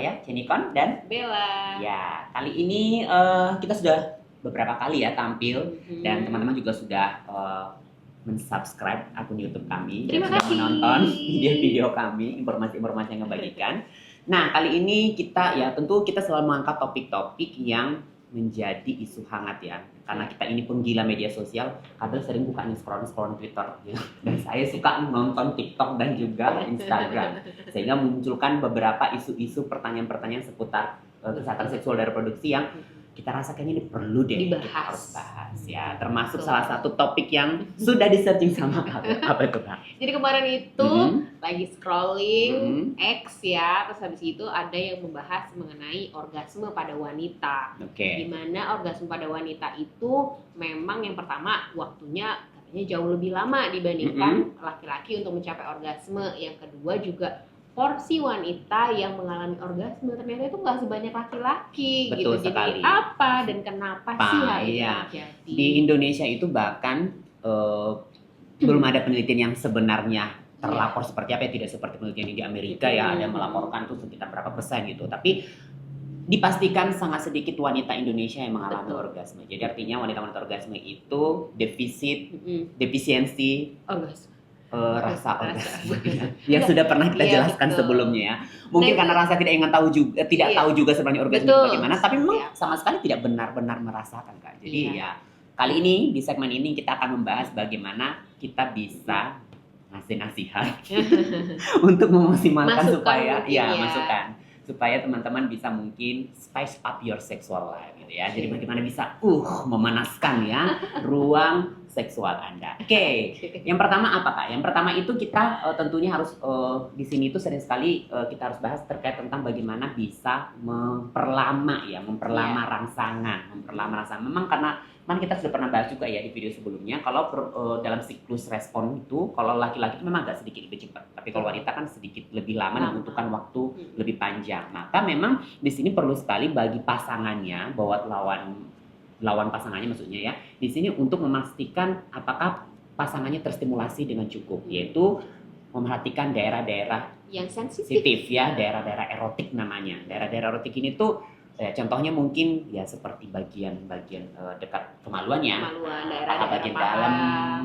saya Cenikon dan Bella. ya kali ini kita sudah beberapa kali ya tampil dan teman-teman juga sudah mensubscribe akun YouTube kami Terima dan sudah kasih. menonton video-video kami, informasi-informasi yang membagikan. Nah kali ini kita ya tentu kita selalu mengangkat topik-topik yang menjadi isu hangat ya, karena kita ini penggila media sosial, kadang sering buka nih scroll Twitter gitu. Dan saya suka nonton TikTok dan juga Instagram, sehingga munculkan beberapa isu-isu pertanyaan-pertanyaan seputar kesehatan seksual dan reproduksi yang kita rasakan ini perlu deh kita harus bahas ya, termasuk salah satu topik yang sudah di-searching sama apa itu Kak? Jadi kemarin itu lagi scrolling X ya, terus habis itu ada yang membahas mengenai orgasme pada wanita. Dimana orgasme pada wanita itu memang yang pertama waktunya katanya jauh lebih lama dibandingkan laki-laki untuk mencapai orgasme. Yang kedua juga porsi wanita yang mengalami orgasme ternyata itu nggak sebanyak laki-laki. Betul gitu. sekali. Jadi apa dan kenapa sih hal itu terjadi? Di Indonesia itu bahkan belum ada penelitian yang sebenarnya terlapor seperti apa ya, tidak seperti penelitian di Amerika ya, ada yang melaporkan tuh sekitar berapa persen gitu. Tapi dipastikan sangat sedikit wanita Indonesia yang mengalami orgasme. Jadi artinya wanita-wanita orgasme itu defisiensi rasa orgasme yang sudah pernah kita jelaskan sebelumnya ya. Mungkin karena rasa tidak ingin tahu juga, tidak tahu juga sebenarnya orgasme itu bagaimana, tapi memang sama sekali tidak benar-benar merasakan Kak. Jadi ya kali ini di segmen ini kita akan membahas bagaimana kita bisa ngasih nasihat untuk memaksimalkan masukan supaya teman-teman bisa mungkin spice up your sexual life gitu ya. Jadi bagaimana bisa memanaskan ya ruang seksual Anda. Yang pertama apa Kak? Yang pertama itu kita tentunya harus di sini itu sering sekali kita harus bahas terkait tentang bagaimana bisa memperlama rangsangan. Memang karena kita sudah pernah bahas juga ya di video sebelumnya, kalau dalam siklus respon itu kalau laki-laki itu memang agak sedikit lebih cepat, tapi kalau wanita kan sedikit lebih lama dan membutuhkan waktu lebih panjang. Maka memang di sini perlu sekali bagi pasangannya, bahwa lawan pasangannya maksudnya ya, di sini untuk memastikan apakah pasangannya terstimulasi dengan cukup, yaitu memerhatikan daerah-daerah yang sensitif ya, daerah-daerah erotik namanya. Daerah-daerah erotik ini tuh contohnya mungkin ya seperti bagian-bagian dekat kemaluannya, bagian dalam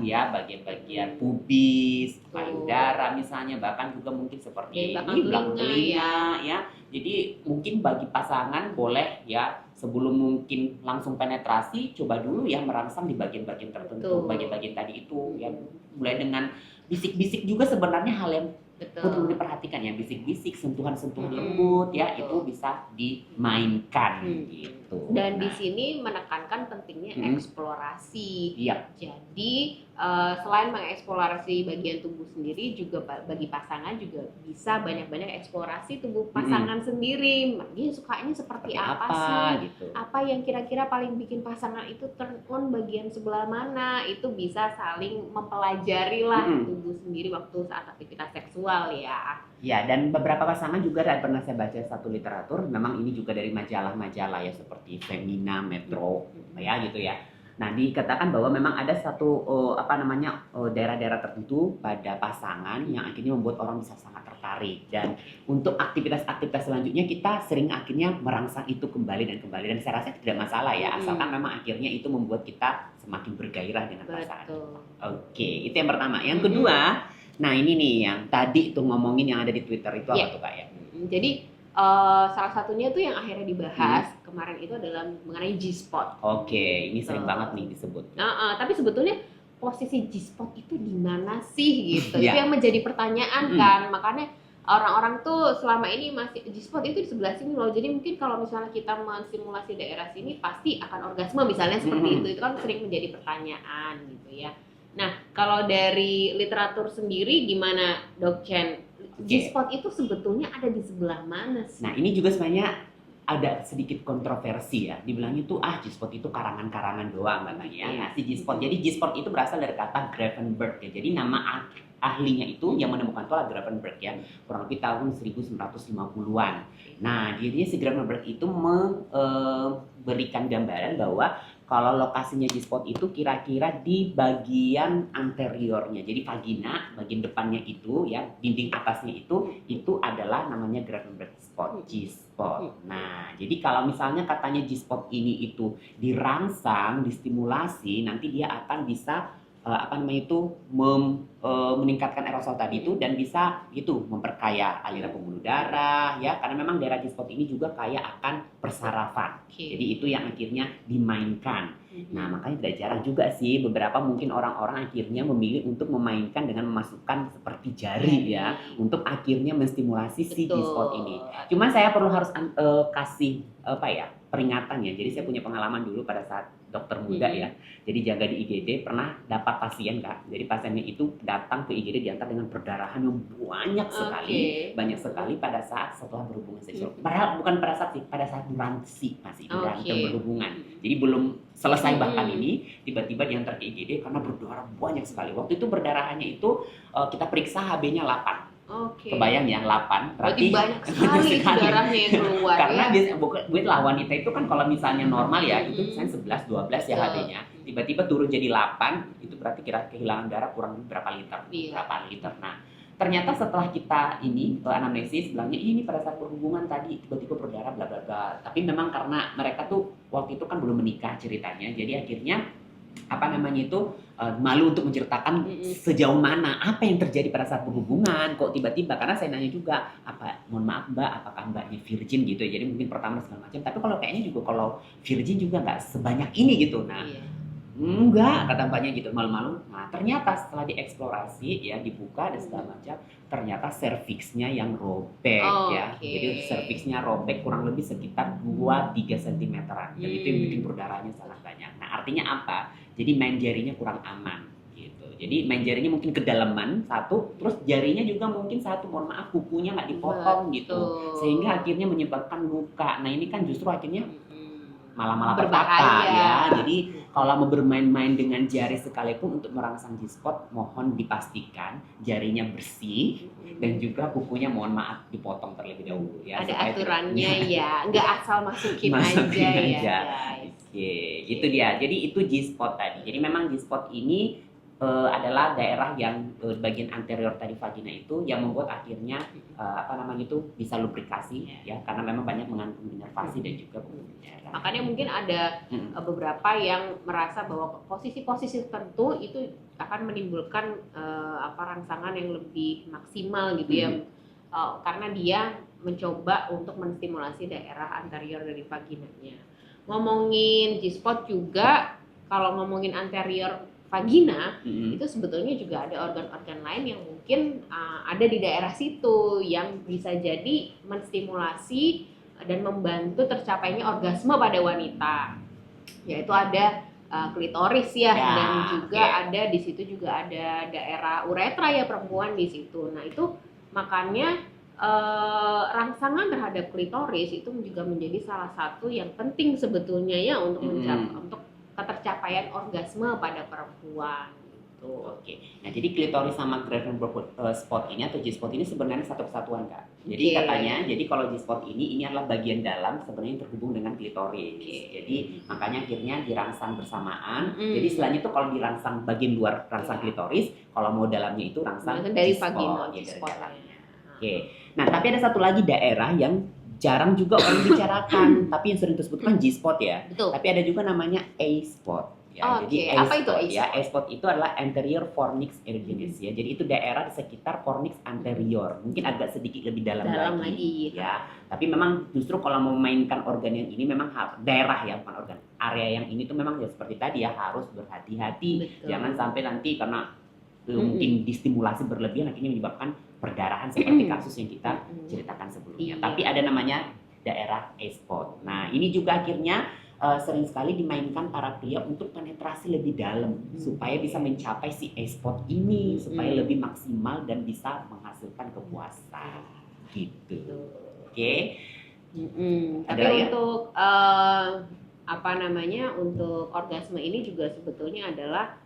ya, bagian-bagian pubis, payudara misalnya, bahkan juga mungkin seperti belakang telinga ya. Jadi mungkin bagi pasangan boleh ya sebelum mungkin langsung penetrasi, coba dulu ya merangsang di bagian-bagian tertentu, bagian-bagian tadi itu ya, mulai dengan bisik-bisik juga sebenarnya hal yang perlu diperhatikan ya, bisik-bisik, sentuhan-sentuhan lembut ya, itu bisa dimainkan gitu. Dan di sini menekankan pentingnya eksplorasi. Jadi selain mengeksplorasi bagian tubuh sendiri, juga bagi pasangan juga bisa banyak-banyak eksplorasi tubuh pasangan sendiri. Dia sukanya seperti apa sih? Gitu. Apa yang kira-kira paling bikin pasangan itu turn on bagian sebelah mana? Itu bisa saling mempelajari lah tubuh sendiri waktu saat aktivitas seksual ya. Ya, dan beberapa pasangan juga pernah saya baca satu literatur, memang ini juga dari majalah-majalah ya seperti Femina, Metro ya gitu ya. Nah, dikatakan bahwa memang ada satu daerah-daerah tertentu pada pasangan yang akhirnya membuat orang bisa sangat tertarik, dan untuk aktivitas-aktivitas selanjutnya kita sering akhirnya merangsang itu kembali dan saya rasa tidak masalah ya, asalkan memang akhirnya itu membuat kita semakin bergairah dengan pasangan. Itu yang pertama. Yang kedua, nah ini nih yang tadi tuh ngomongin yang ada di Twitter itu apa tuh Kak ya? Jadi salah satunya tuh yang akhirnya dibahas kemarin itu adalah mengenai G-spot. Ini sering banget nih disebut. Tapi sebetulnya posisi G-spot itu di mana sih gitu? Itu yang menjadi pertanyaan kan. Makanya orang-orang tuh selama ini masih G-spot itu di sebelah sini loh. Jadi mungkin kalau misalnya kita mensimulasi daerah sini pasti akan orgasme misalnya seperti itu. Itu kan sering menjadi pertanyaan gitu ya. Nah, kalau dari literatur sendiri gimana Dok Chen? G-spot itu sebetulnya ada di sebelah mana sih? Nah, ini juga sebenarnya ada sedikit kontroversi ya. Dibilangnya tuh G-spot itu karangan-karangan doang katanya. Nah, si G-spot. Jadi G-spot itu berasal dari kata Gravenberg ya. Jadi nama ahlinya itu yang menemukan itu adalah Gravenberg ya. Kurang lebih tahun 1950-an. Nah, jadi si Gravenberg itu memberikan gambaran bahwa Kalau lokasinya G-spot itu kira-kira di bagian anteriornya. Jadi vagina, bagian depannya itu ya, dinding atasnya itu adalah namanya Gravenberg spot, G-spot. Nah, jadi kalau misalnya katanya G-spot ini itu dirangsang, distimulasi, nanti dia akan bisa meningkatkan aerosol tadi itu dan bisa itu memperkaya aliran pembuluh darah ya, karena memang daerah G-spot ini juga kaya akan persarafan. Jadi itu yang akhirnya dimainkan. Nah, makanya tidak jarang juga sih beberapa mungkin orang-orang akhirnya memilih untuk memainkan dengan memasukkan seperti jari ya, untuk akhirnya menstimulasi si G-spot ini. Cuma saya perlu harus kasih peringatan ya. Jadi saya punya pengalaman dulu pada saat dokter muda ya. Jadi jaga di IGD pernah dapat pasien Kak. Jadi pasiennya itu datang ke IGD diantar dengan perdarahan yang banyak sekali pada saat setelah berhubungan seksual. Padahal bukan pada saat durasi masih berantem berhubungan. Jadi belum selesai bahkan ini tiba-tiba diantar ke IGD karena berdarah banyak sekali. Waktu itu berdarahannya itu kita periksa HB-nya 8. Kebayang ya 8 berarti banyak sekali darahnya yang keluar. Karena biasanya wanita itu kan kalau misalnya normal ya itu misalnya 11 12 ya HB-nya, tiba-tiba turun jadi 8, itu berarti kira kehilangan darah kurang berapa liter. Nah, ternyata setelah kita ini anamnesis bilangnya ini pada saat berhubungan tadi tiba-tiba berdarah bla bla bla. Tapi memang karena mereka tuh waktu itu kan belum menikah ceritanya, jadi akhirnya malu untuk menceritakan sejauh mana apa yang terjadi pada saat berhubungan kok tiba-tiba, karena saya nanya juga mohon maaf Mbak, apakah Mbaknya virgin gitu ya, jadi mungkin pertama segala macam, tapi kalau kayaknya juga kalau virgin juga nggak sebanyak ini gitu. Nah enggak, kata Mbaknya gitu, malu-malu. Nah ternyata setelah dieksplorasi ya, dibuka dan segala macam, ternyata serviksnya yang robek ya. Jadi serviksnya robek kurang lebih sekitar 2-3 cm-an dan itu yang bikin perdarahannya sangat banyak. Nah artinya apa? Jadi main jarinya kurang aman gitu. Jadi main jarinya mungkin kedalaman satu, terus jarinya juga mungkin satu, mohon maaf kukunya nggak dipotong gitu, sehingga akhirnya menyebabkan luka. Nah ini kan justru akhirnya malah petaka ya. Jadi kalau mau bermain-main dengan jari sekalipun untuk merangsang G-spot, mohon dipastikan jarinya bersih dan juga kukunya mohon maaf dipotong terlebih dahulu ya. Ada aturannya ya, nggak asal masukin aja ya. Itu dia. Jadi itu G-spot tadi. Jadi memang G-spot ini adalah daerah yang bagian anterior tadi vagina itu yang membuat akhirnya bisa lubrikasi ya, karena memang banyak mengandung inervasi dan juga pembuluh darah. Makanya mungkin ada beberapa yang merasa bahwa posisi-posisi tertentu itu akan menimbulkan rangsangan yang lebih maksimal gitu ya, karena dia mencoba untuk menstimulasi daerah anterior dari vaginanya. Ngomongin G-spot juga, kalau ngomongin anterior vagina itu sebetulnya juga ada organ-organ lain yang mungkin ada di daerah situ yang bisa jadi menstimulasi dan membantu tercapainya orgasme pada wanita, yaitu ada klitoris ya, dan juga ada di situ juga ada daerah uretra ya perempuan di situ. Nah itu makanya rangsangan terhadap klitoris itu juga menjadi salah satu yang penting sebetulnya ya untuk untuk ketercapaian orgasme pada perempuan gitu. Nah jadi klitoris sama Gravenberg spot ini atau G-spot ini sebenarnya satu kesatuan Kak. Jadi katanya, jadi kalau G-spot ini adalah bagian dalam sebenarnya terhubung dengan klitoris. Jadi makanya akhirnya dirangsang bersamaan. Jadi selain itu kalau dirangsang bagian luar rangsang klitoris, kalau mau dalamnya itu rangsang dari vagina G-spot. Nah tapi ada satu lagi daerah yang jarang juga orang bicarakan, tapi yang sering disebutkan G-spot ya. Betul. Tapi ada juga namanya A-spot. Ya, jadi apa itu A-spot? Ya, A-spot itu adalah anterior fornix erogenes ya. Jadi itu daerah di sekitar fornix anterior. Mungkin agak sedikit lebih dalam lagi ya. Tapi memang justru kalau memainkan organ yang ini memang daerah ya, bukan organ. Area yang ini tuh memang ya seperti tadi ya, harus berhati-hati. Jangan sampai nanti karena mungkin distimulasi berlebihan akhirnya menyebabkan perdarahan seperti kasus yang kita ceritakan sebelumnya. Tapi ada namanya daerah A-spot. Nah ini juga akhirnya sering sekali dimainkan para pria untuk penetrasi lebih dalam supaya bisa mencapai si A-spot ini supaya lebih maksimal dan bisa menghasilkan kepuasan gitu. Tapi untuk untuk orgasme ini juga sebetulnya adalah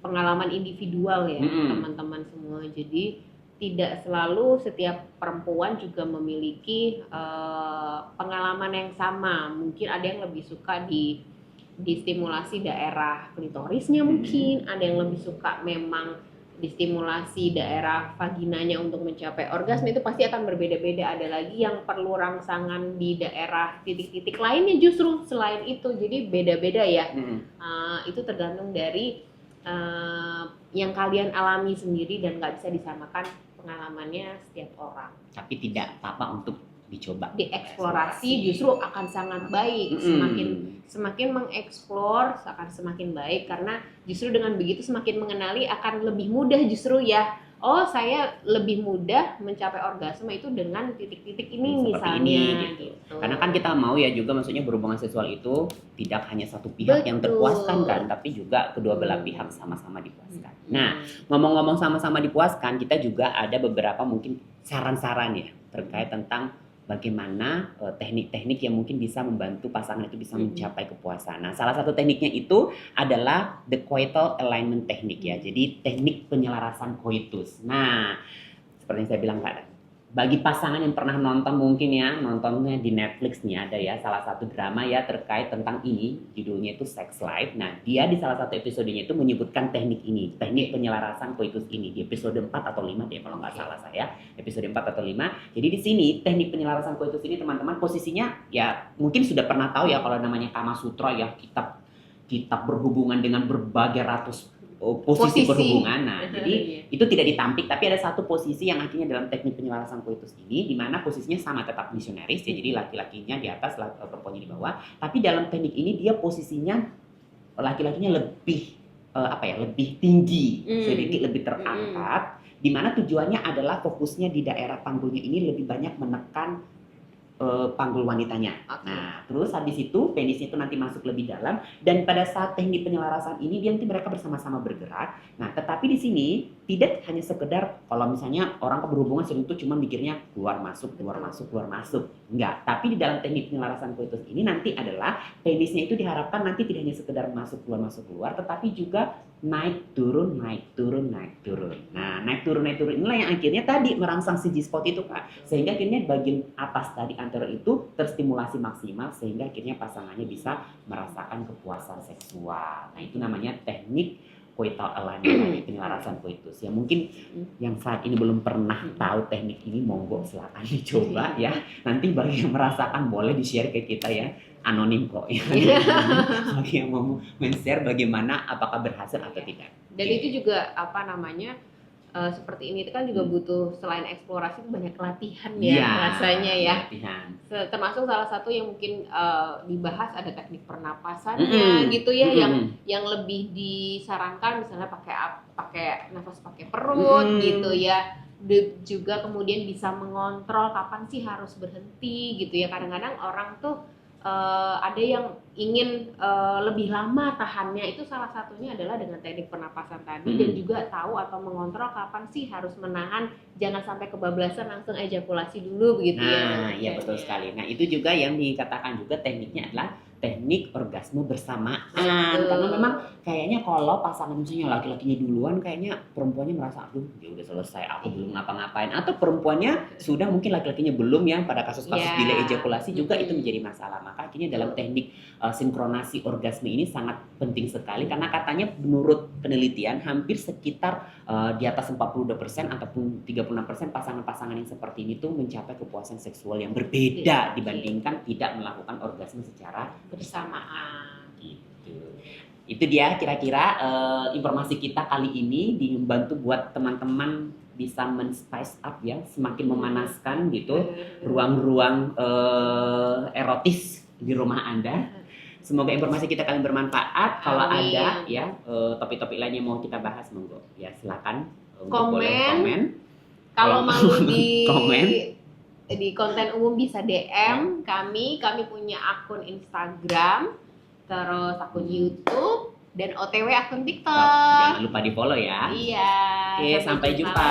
pengalaman individual ya teman-teman semua. Jadi tidak selalu setiap perempuan juga memiliki pengalaman yang sama. Mungkin ada yang lebih suka di distimulasi daerah klitorisnya mungkin, ada yang lebih suka memang distimulasi daerah vaginanya untuk mencapai orgasme, itu pasti akan berbeda-beda. Ada lagi yang perlu rangsangan di daerah titik-titik lainnya justru selain itu, jadi beda-beda ya. Itu tergantung dari yang kalian alami sendiri dan nggak bisa disamakan pengalamannya setiap orang. Tapi tidak apa-apa untuk dicoba, dieksplorasi justru akan sangat baik. Semakin mengeksplor akan semakin baik, karena justru dengan begitu semakin mengenali akan lebih mudah justru ya. Oh, saya lebih mudah mencapai orgasme itu dengan titik-titik ini misalnya gitu. Karena kan kita mau ya juga, maksudnya berhubungan seksual itu tidak hanya satu pihak yang terpuaskan kan, tapi juga kedua belah pihak sama-sama dipuaskan. Nah, ngomong-ngomong sama-sama dipuaskan, kita juga ada beberapa mungkin saran-saran ya terkait tentang bagaimana teknik-teknik yang mungkin bisa membantu pasangan itu bisa mencapai kepuasan. Nah, salah satu tekniknya itu adalah the coital alignment technique ya. Jadi teknik penyelarasan koitus. Nah, seperti yang saya bilang Kak, bagi pasangan yang pernah nonton mungkin ya, nontonnya di Netflix nih ada ya salah satu drama ya terkait tentang ini, judulnya itu Sex Life. Nah, dia di salah satu episodenya itu menyebutkan teknik ini, teknik penyelarasan koitus ini di episode 4 atau 5 deh kalau nggak salah saya, episode 4 atau 5. Jadi di sini teknik penyelarasan koitus ini teman-teman posisinya ya mungkin sudah pernah tahu ya kalau namanya Kama Sutra ya, kitab berhubungan dengan berbagai ratus posisi berhubungan. Nah, jadi itu tidak ditampik, tapi ada satu posisi yang akhirnya dalam teknik penyelarasan koitus ini, di mana posisinya sama tetap misionaris ya, jadi laki-lakinya di atas, perempuannya di bawah. Tapi dalam teknik ini dia posisinya laki-lakinya lebih lebih tinggi, sedikit lebih terangkat, di mana tujuannya adalah fokusnya di daerah panggulnya ini lebih banyak menekan panggul wanitanya. Nah, terus habis itu penisnya itu nanti masuk lebih dalam, dan pada saat teknik penyelarasan ini nanti mereka bersama-sama bergerak. Nah, tetapi di sini tidak hanya sekedar kalau misalnya orang berhubungan sering itu cuma mikirnya keluar masuk. Enggak, tapi di dalam teknik penyelarasan koitus ini nanti adalah penisnya itu diharapkan nanti tidak hanya sekedar masuk keluar, tetapi juga naik turun. Nah, naik turun inilah yang akhirnya tadi merangsang si G-spot itu Kak. Sehingga akhirnya bagian atas tadi anterior itu terstimulasi maksimal sehingga akhirnya pasangannya bisa merasakan kepuasan seksual. Nah, itu namanya teknik coital alignment, penyelarasan koitus. Ya mungkin yang saat ini belum pernah tahu teknik ini, monggo silakan dicoba ya. Nanti bagi yang merasakan boleh di-share ke kita ya. Anonim kok ya. Bagi yang mau men-share bagaimana apakah berhasil atau tidak. Dan itu juga seperti ini kan juga butuh, selain eksplorasi itu banyak latihan ya rasanya ya. Termasuk salah satu yang mungkin dibahas ada teknik pernapasannya gitu ya, yang lebih disarankan misalnya pakai nafas pakai perut gitu ya. Juga kemudian bisa mengontrol kapan sih harus berhenti gitu ya. Kadang-kadang orang tuh ada yang ingin lebih lama tahannya, itu salah satunya adalah dengan teknik pernapasan tadi, dan juga tahu atau mengontrol kapan sih harus menahan, jangan sampai kebablasan langsung ejakulasi dulu begitu ya. Nah, iya betul sekali. Nah, itu juga yang dikatakan juga tekniknya adalah teknik orgasme bersamaan. Karena memang kayaknya kalau pasangan misalnya laki-lakinya duluan, kayaknya perempuannya merasa aduh ya udah selesai, aku belum ngapa-ngapain, atau perempuannya sudah mungkin laki-lakinya belum ya, pada kasus-kasus delay ejakulasi juga itu menjadi masalah. Maka akhirnya dalam teknik sinkronasi orgasme ini sangat penting sekali, karena katanya menurut penelitian hampir sekitar di atas 42% ataupun 36% pasangan-pasangan yang seperti ini tuh mencapai kepuasan seksual yang berbeda dibandingkan tidak melakukan orgasme secara bersamaan gitu. Itu dia kira-kira informasi kita kali ini, dibantu buat teman-teman bisa men-spice up ya, semakin memanaskan gitu ruang-ruang erotis di rumah Anda. Semoga informasi kita kalian bermanfaat. Kalau ada ya topik-topik lain yang mau kita bahas, monggo ya silakan komen. Kalau mau di konten umum bisa DM kami punya akun Instagram, terus akun YouTube, dan OTW akun TikTok. Jangan lupa di follow ya. Iya. Oke, sampai jumpa.